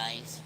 guys.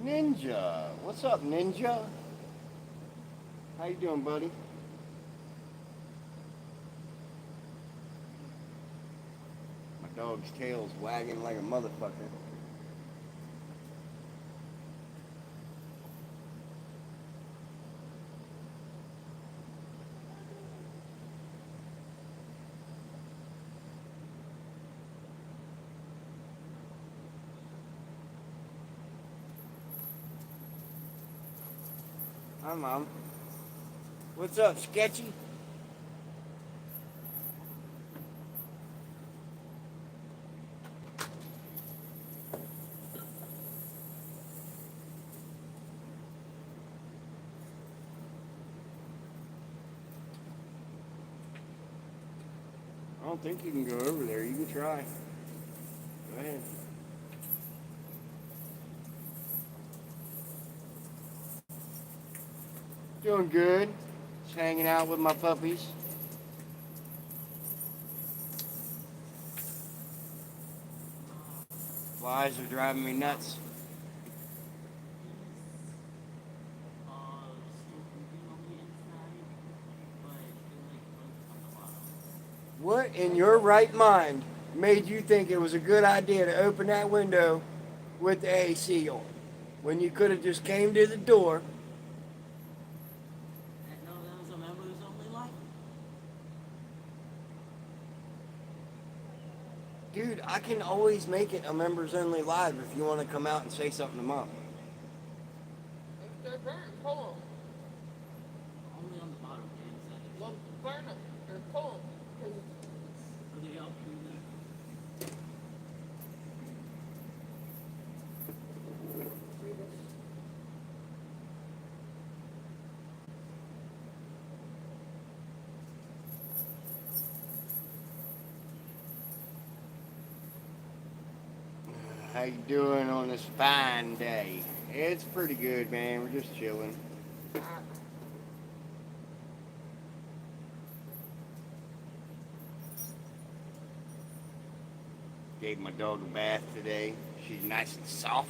Ninja. What's up, Ninja? How you doing, buddy? My dog's tail's wagging like a motherfucker. Hi, Mom. What's up, Sketchy? I don't think you can go over there. You can try. Go ahead. Doing good. Just hanging out with my puppies. Flies are driving me nuts. What in your right mind made you think it was a good idea to open that window with the AC on when you could have just came to the door? Dude, I can always make it a members only live if you want to come out and say something to Mom. How you doing on this fine day? It's pretty good, man. We're just chilling. Gave my dog a bath today. She's nice and soft.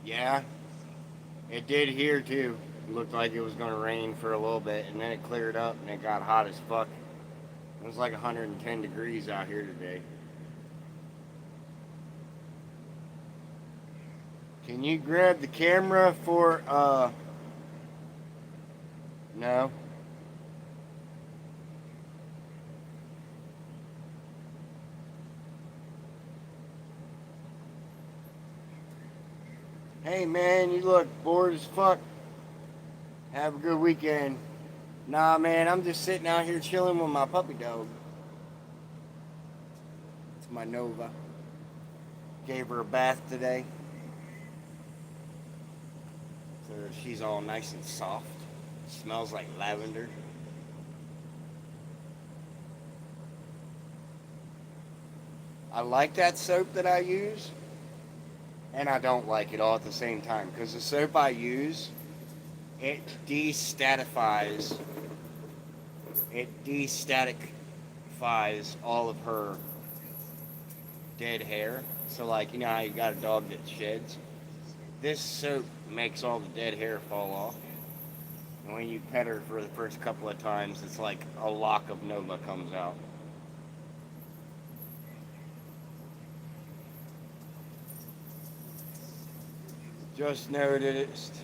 Yeah, it did here too. It looked like it was gonna rain for a little bit, and then it cleared up and it got hot as fuck. It was like 110 degrees out here today. Can you grab the camera for no? Hey man, you look bored as fuck. Have a good weekend. Nah, man, I'm just sitting out here chilling with my puppy dog. It's my Nova. Gave her a bath today. So she's all nice and soft. Smells like lavender. I like that soap that I use, and I don't like it all at the same time because the soap I use, it destatifies. It destatifies all of her dead hair. So, like, you know how you got a dog that sheds? This soap makes all the dead hair fall off. And when you pet her for the first couple of times, it's like a lock of Nova comes out. Just noticed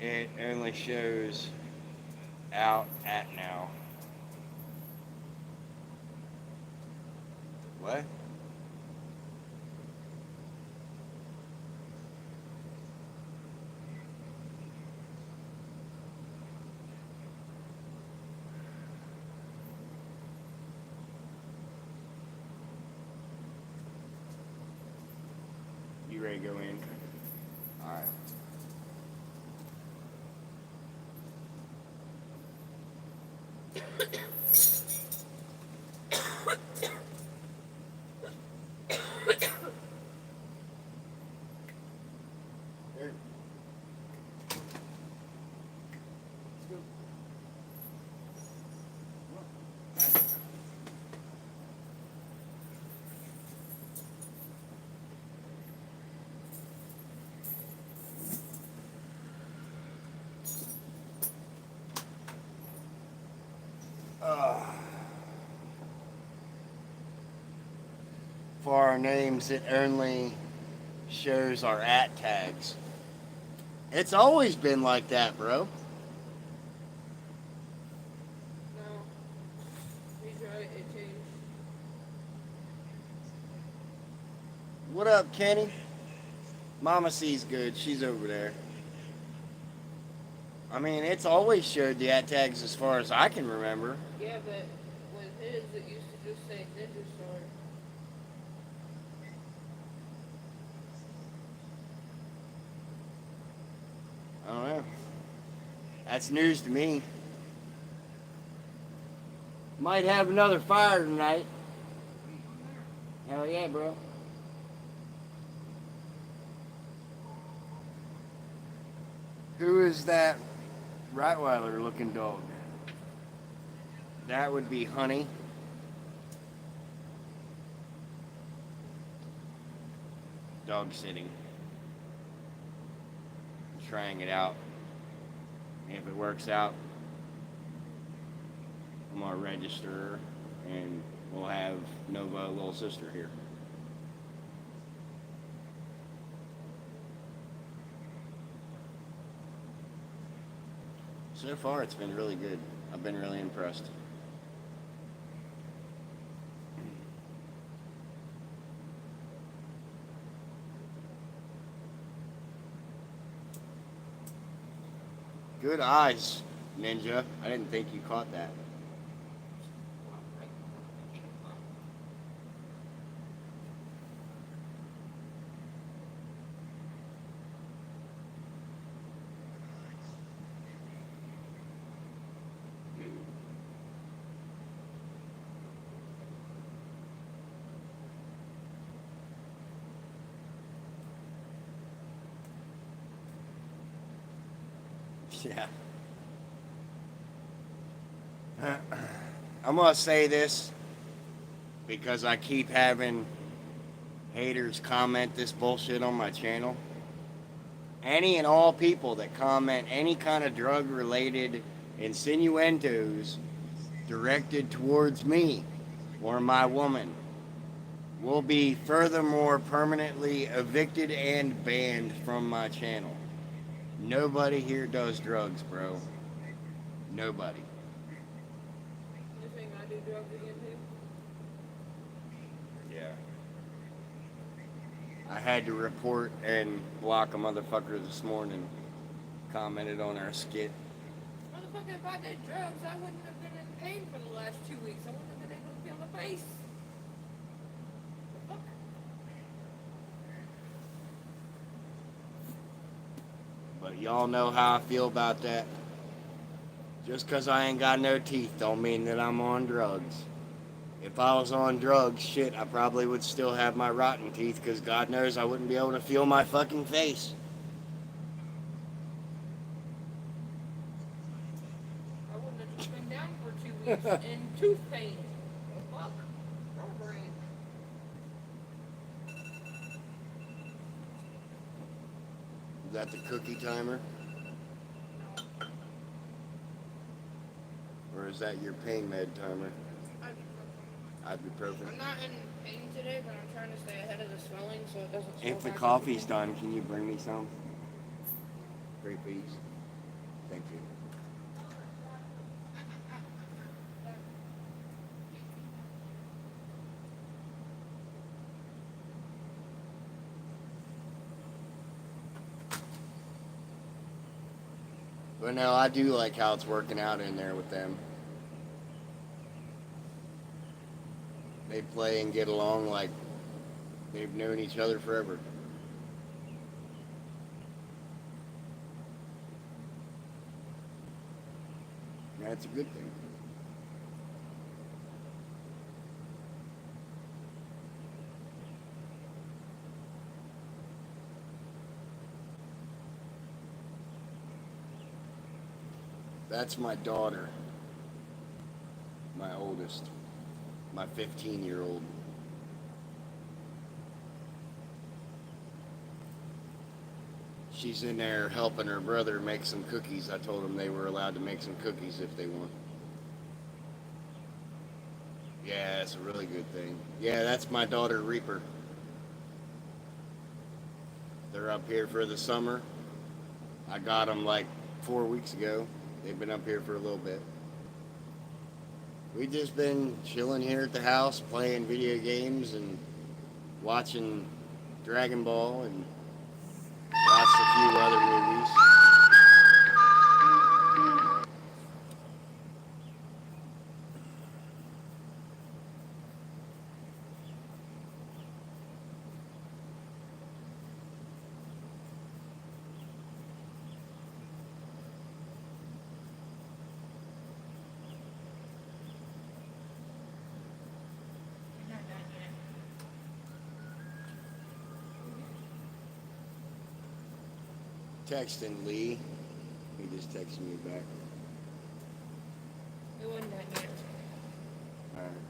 it only shows out at now. What? You ready to go in? Alright. For our names, it only shows our at tags. It's always been like that, bro. No. He's right, it changed. What up, Kenny? Mama sees good. She's over there. I mean, it's always showed the at tags as far as I can remember. Yeah, but with his, it used to just say Ninja Store. I don't know. That's news to me. Might have another fire tonight. Hell yeah, bro. Who is that Rottweiler looking dog? That would be Honey. Dog sitting. Trying it out. If it works out, I'm gonna register her and we'll have Nova, little sister, here. So far, it's been really good. I've been really impressed. Good eyes, Ninja. I didn't think you caught that. Yeah. I'm gonna say this because I keep having haters comment this bullshit on my channel. Any and all people that comment any kind of drug related insinuendos directed towards me or my woman will be furthermore permanently evicted and banned from my channel. Nobody here does drugs, bro. Nobody. You think I do drugs again, too? Yeah. I had to report and block a motherfucker this morning. Commented on our skit. Motherfucker, if I did drugs, I wouldn't have been in pain for the last 2 weeks. I wouldn't have been able to feel the face. Fuck. But y'all know how I feel about that. Just 'cause I ain't got no teeth don't mean that I'm on drugs. If I was on drugs, shit, I probably would still have my rotten teeth, 'cause God knows I wouldn't be able to feel my fucking face. I wouldn't have just been down for 2 weeks in tooth pain. Fuck. Our brain. Is that the cookie timer? Or is that your pain med timer? Ibuprofen. I'm not in pain today, but I'm trying to stay ahead of the swelling so it doesn't swell If the back up coffee's again. done, can you bring me some? Great, please. Thank you. But no, I do like how it's working out in there with them. They play and get along like they've known each other forever. That's a good thing. That's my daughter, my oldest, my 15-year-old. She's in there helping her brother make some cookies. I told them they were allowed to make some cookies if they want. Yeah, that's a really good thing. Yeah, that's my daughter, Reaper. They're up here for the summer. I got them like 4 weeks ago. They've been up here for a little bit. We just been chilling here at the house, playing video games and watching Dragon Ball and watched a few other movies. You're not done yet. Texting Lee. He just texted me back. It wasn't done yet. All right.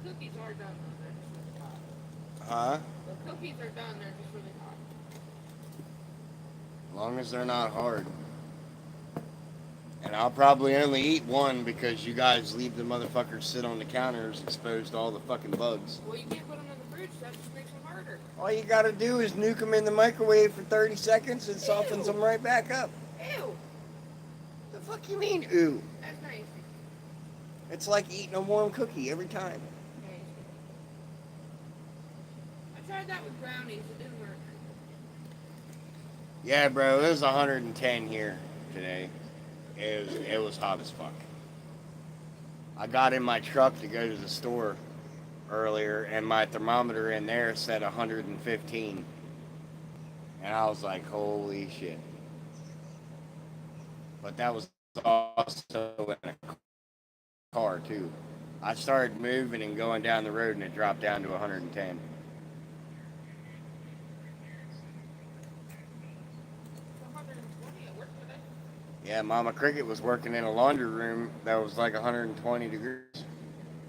The cookies are done though, they're just really hot. Huh? The cookies are done, they're just really hot. As long as they're not hard. And I'll probably only eat one because you guys leave the motherfuckers sit on the counters exposed to all the fucking bugs. Well, you can't put them in the fridge, that just makes them harder. All you gotta do is nuke them in the microwave for 30 seconds and softens them right back up. Ew, The fuck you mean, ooh? that's nice. It's like eating a warm cookie every time. Nice. I tried that with brownies, it didn't work. Yeah, bro, it was 110 here today. It was hot as fuck. I got in my truck to go to the store earlier, and my thermometer in there said 115. And I was like, holy shit. But that was also in a car, too. I started moving and going down the road, and it dropped down to 110. 120 at work today. Yeah, Mama Cricket was working in a laundry room that was like 120 degrees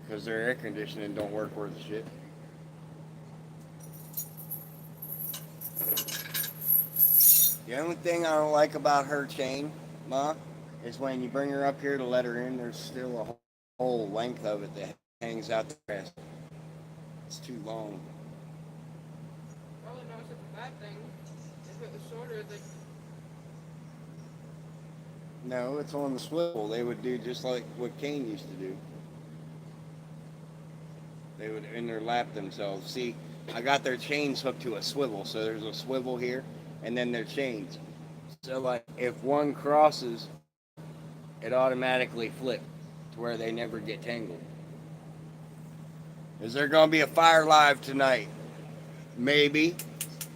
because their air conditioning don't work worth a shit. The only thing I don't like about her chain, Ma, is when you bring her up here to let her in, there's still a whole length of it that hangs out the rest. It's too long. Probably not such a bad thing. If it was shorter, then No, it's on the swivel. They would do just like what Kane used to do. They would interlap themselves. See, I got their chains hooked to a swivel, so there's a swivel here, and then their chains. So, like, if one crosses, it automatically flips to where they never get tangled. Is there going to be a fire live tonight? Maybe.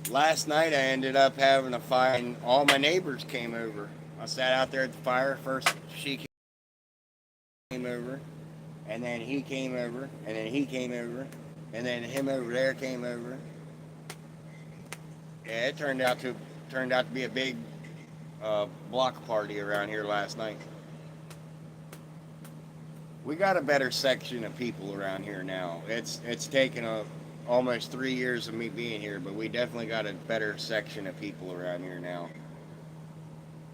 Last night I ended up having a fire, and all my neighbors came over. I sat out there at the fire. First, she came over, and then he came over, and then he came over, and then him over there came over. Yeah, it turned out to be a big block party around here last night. We got a better section of people around here now. It's taken almost 3 years of me being here, but we definitely got a better section of people around here now.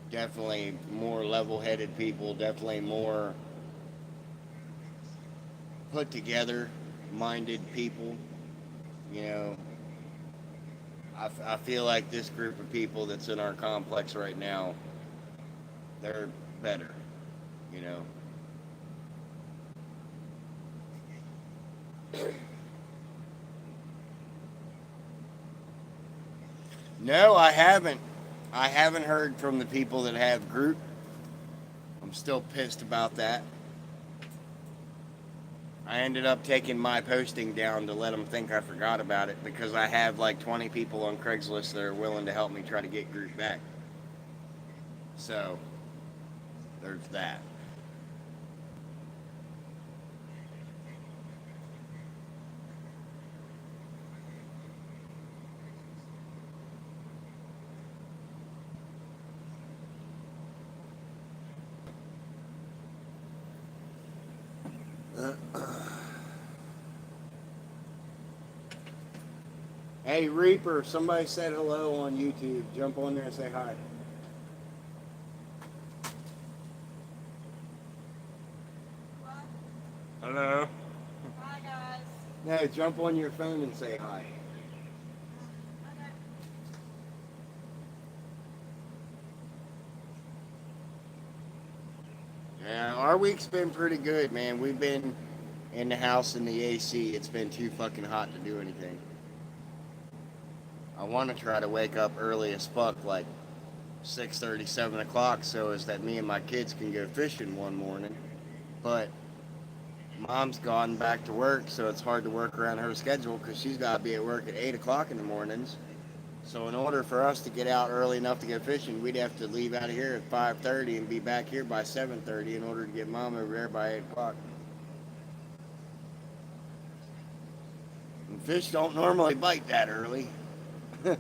Definitely more level-headed people, definitely more put together minded people. You know, I feel like this group of people that's in our complex right now, they're better. You know. No, I haven't. I haven't heard from the people that have group. I'm still pissed about that. I ended up taking my posting down to let them think I forgot about it because I have like 20 people on Craigslist that are willing to help me try to get group back. So there's that. Hey Reaper, somebody said hello on YouTube. Jump on there and say hi. What? Hello. Hi, guys. No, jump on your phone and say hi. Okay. Yeah, our week's been pretty good, man. We've been in the house in the AC. It's been too fucking hot to do anything. I want to try to wake up early as fuck, like 6:30, 7 o'clock, so as that me and my kids can go fishing one morning. But mom's gone back to work, so it's hard to work around her schedule because she's got to be at work at 8 o'clock in the mornings. So in order for us to get out early enough to go fishing, we'd have to leave out of here at 5:30 and be back here by 7:30 in order to get mom over there by 8 o'clock. And fish don't normally bite that early. Did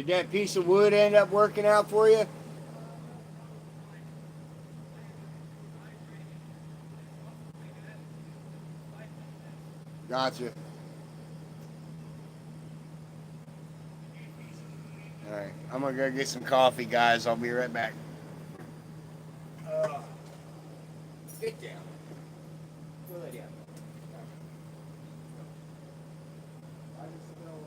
that piece of wood end up working out for you? Gotcha. All right, I'm gonna go get some coffee, guys. I'll be right back. Uh, Get down. Go lay down. I just feel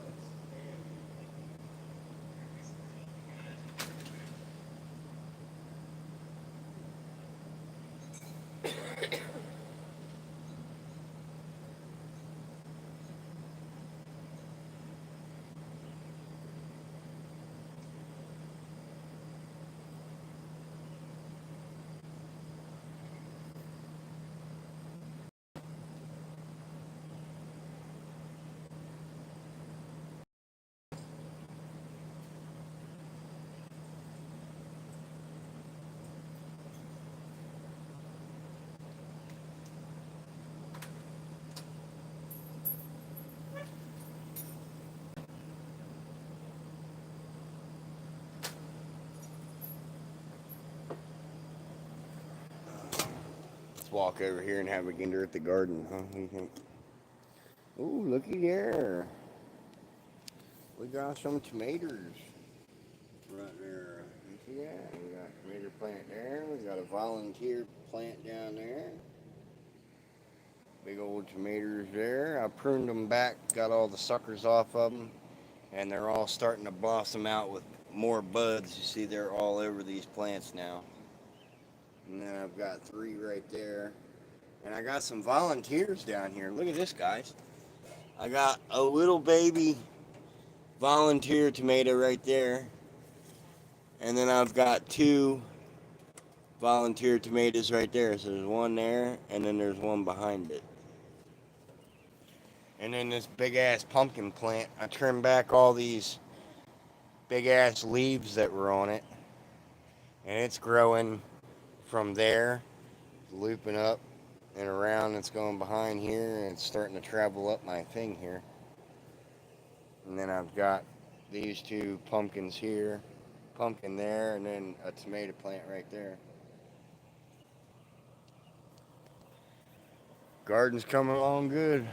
Let's walk over here and have a gander at the garden, huh? What do you think? Ooh, looky there. We got some tomatoes right there. You see that? We got a tomato plant there. We got a volunteer plant down there. Big old tomatoes there. I pruned them back, got all the suckers off of them, and they're all starting to blossom out with more buds. You see, they're all over these plants now. And then I've got three right there. And I got some volunteers down here. Look at this, guys. I got a little baby volunteer tomato right there. And then I've got two volunteer tomatoes right there. So there's one there, and then there's one behind it. And then this big ass pumpkin plant, I trimmed back all these big ass leaves that were on it. And it's growing from there, looping up and around. It's going behind here, and it's starting to travel up my thing here. And then I've got these two pumpkins here, pumpkin there, and then a tomato plant right there. Garden's coming along good.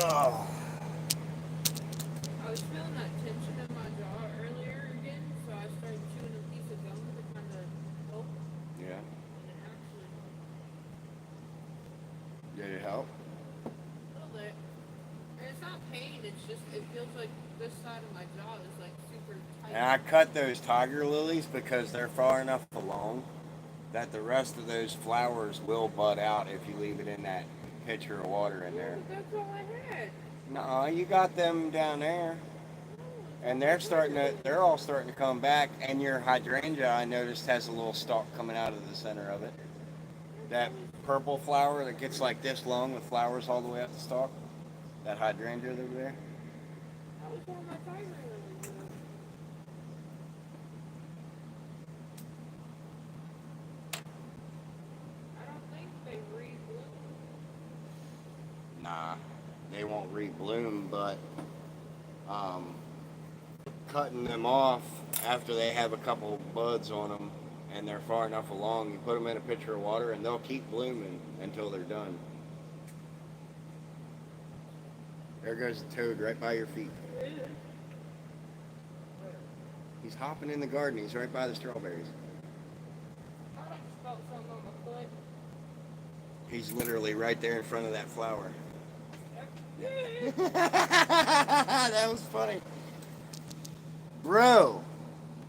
Oh. I was feeling that tension in my jaw earlier again, so I started chewing a piece of gum to kind of help. Yeah. And it actually Did it help? a little bit. And it's not pain, it's just, it feels like this side of my jaw is like super tight. And I cut those tiger lilies because they're far enough along that the rest of those flowers will bud out if you leave it in that pitcher of water in there. Yeah, that's all I had. No, you got them down there. And they're all starting to come back. And your hydrangea, I noticed, has a little stalk coming out of the center of it. That purple flower that gets like this long with flowers all the way up the stalk. That hydrangea over there. That was one of my tiger lilies. I don't think they re-bloom. Nah, they won't re-bloom, but cutting them off after they have a couple buds on them and they're far enough along, you put them in a pitcher of water and they'll keep blooming until they're done. There goes the toad right by your feet. He's hopping in the garden. He's right by the strawberries. I just felt something on my foot. He's literally right there in front of that flower. Yeah. That was funny. Bro,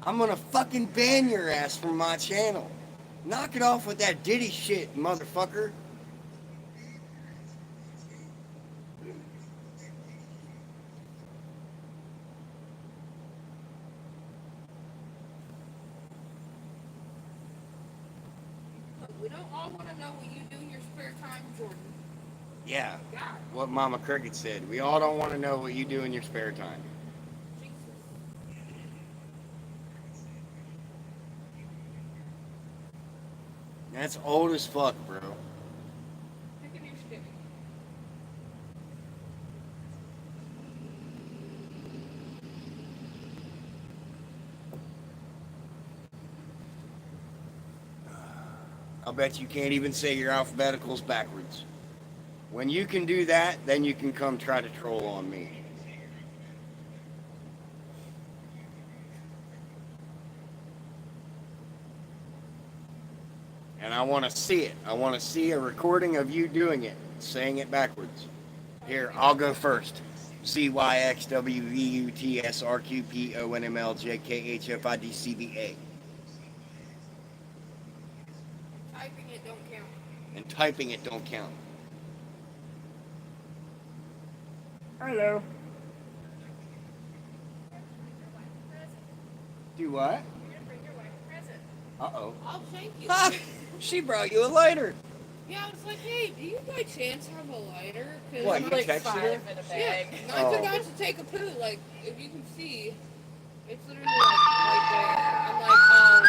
I'm gonna fucking ban your ass from my channel. Knock it off with that Diddy shit, motherfucker. Look, we don't all want to know what you do in your spare time, Jordan. Yeah, God, what Mama Cricket said. We all don't want to know what you do in your spare time. Jesus. That's old as fuck, bro. Pick a new stick. I'll bet you can't even say your alphabeticals backwards. When you can do that, then you can come try to troll on me. And I want to see it. I want to see a recording of you doing it, saying it backwards. Here, I'll go first. ZYXWVUTSRQPONMLJKHFIDCBA. Typing it don't count. And typing it don't count. Hello. Do what? You're gonna bring your wife a present. Uh-oh. Oh, thank you. Ah, she brought you a lighter. Yeah, I was like, hey, do you by chance have a lighter? Cause What, I'm you like, texted her? In a bag. yeah, I Oh. forgot to take a picture. Like, if you can see, it's literally like right there. I'm like, oh,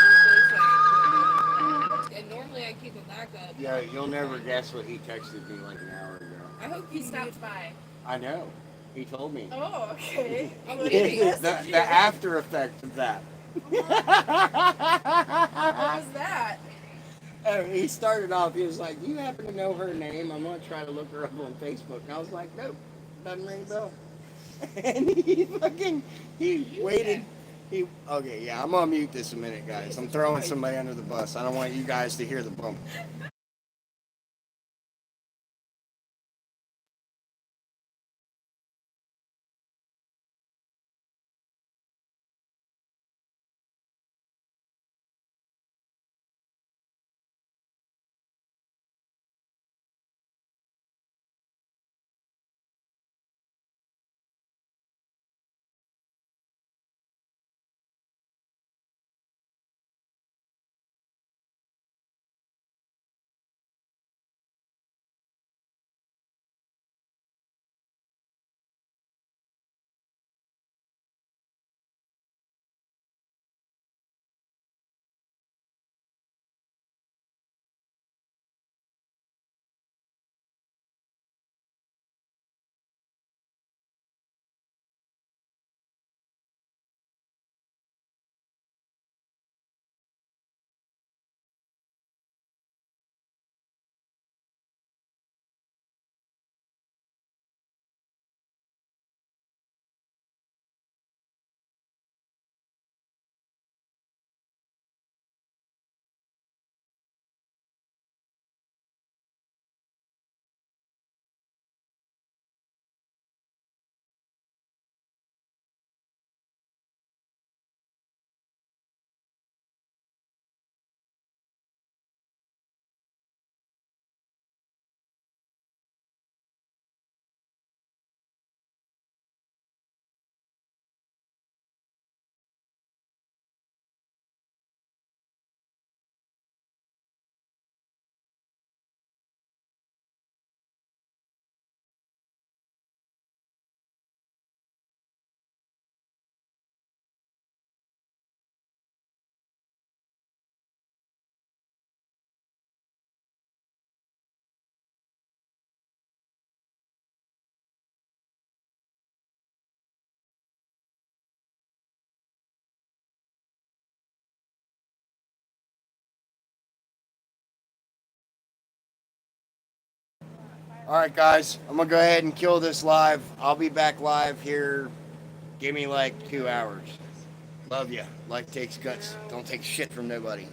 this ain't. And normally I keep a backup. Yeah, you'll never guess what he texted me like an hour ago. I hope He you stopped by. I know. He told me. Oh, okay. I'm What kidding. did he the message you? after effect of that. What was that? He started off, he was like, do you happen to know her name? I'm going to try to look her up on Facebook. And I was like, nope, doesn't ring a bell. And he waited. Okay, yeah, I'm going to mute this a minute, guys. I'm throwing somebody under the bus. I don't want you guys to hear the bump. All right, guys, I'm gonna go ahead and kill this live. I'll be back live here. Give me like 2 hours. Love ya. Life takes guts. Don't take shit from nobody.